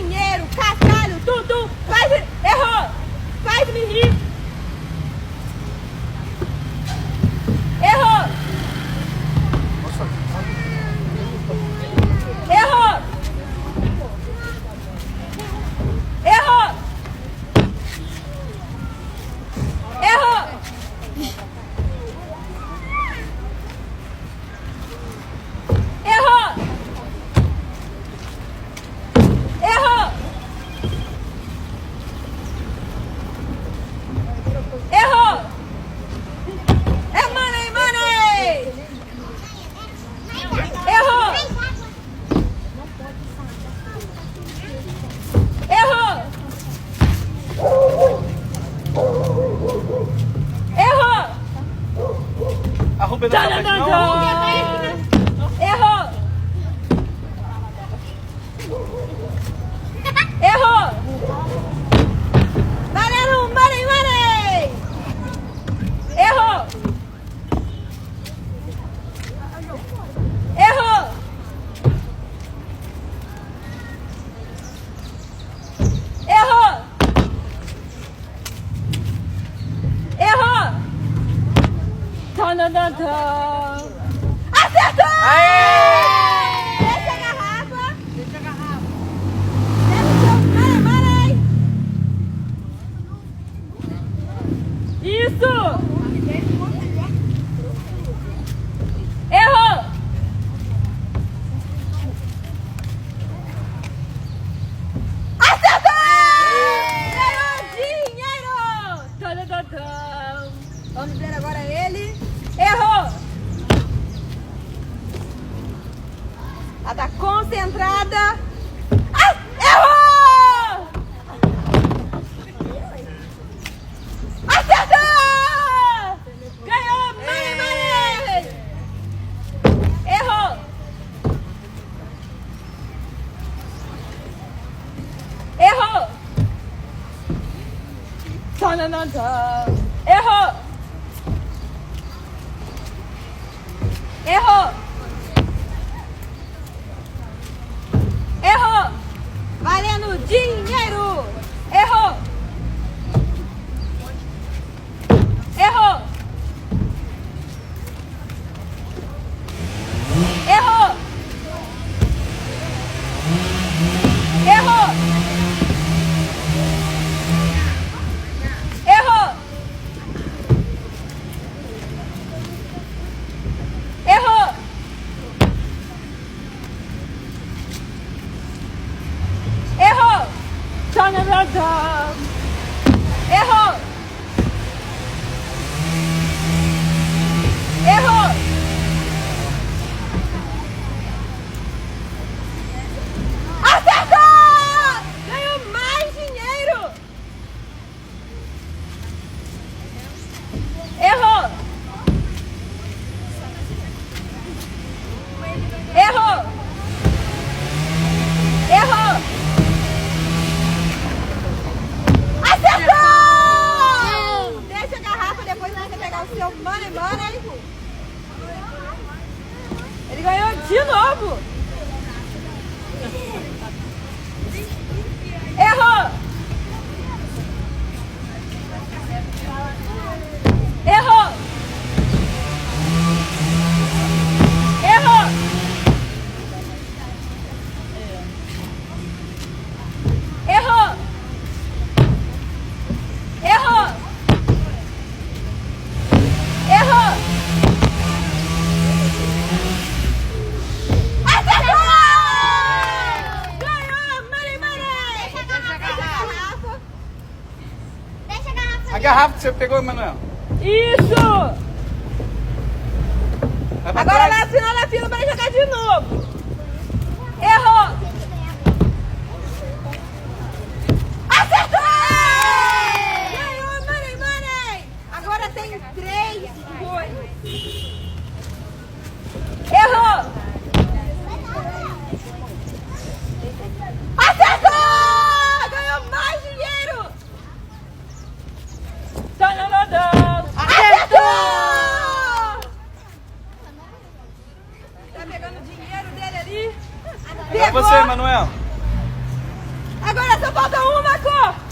dinheiro, cascalho, tudo. Faz... Errou! Faz-me rir. Errou! Errou! Errou! Errou! Errou! Errou! Errou! É money, money! Errou! Errou! Errou! Arruba na frente, não. Errou! Errou! Valendo, money, money! Errou! Errou! Errou! Errou! Tan, tan, tan, tan. Acertou! Aê! Deixa a garrafa. Deixa a garrafa. Deixa o seu money, money. Isso! Errou! Acertou! Ganhou dinheiro! Tan, tan, tan. Vamos ver agora ele. Errou! Ela tá concentrada. Ah, errou! Acertou! Ganhou! Money, money! Errou! Errou! Tan, tan, tan, tan. Errou! Errou! Errou! Valendo dinheiro! Errou! Errou! Errou! Errou! Errou! Errou! Errou! Tan, tan, tan, tan. Errou! Errou! Acertou! Ganhou mais dinheiro! Errou! Errou! Errou! Acertou! Deixa a garrafa, depois nós vamos pegar o seu money, money. Ele ganhou de novo! Errou! Errou! Errou! Errou! Errou! Errou! Acertou! Ganhou! Money, money! Deixa a garrafa. Deixa a garrafa. A garrafa que você pegou, Emanuel. Isso! Vai pra Agora trás. lá no final da fila vai jogar de novo. Errou! Acertou! Ganhou, money, money! Agora tem 3 coisas. Errou! Acertou! Ganhou mais dinheiro! Acertou! Tá pegando o dinheiro dele ali? Agora você, Emanuel. só falta uma cor.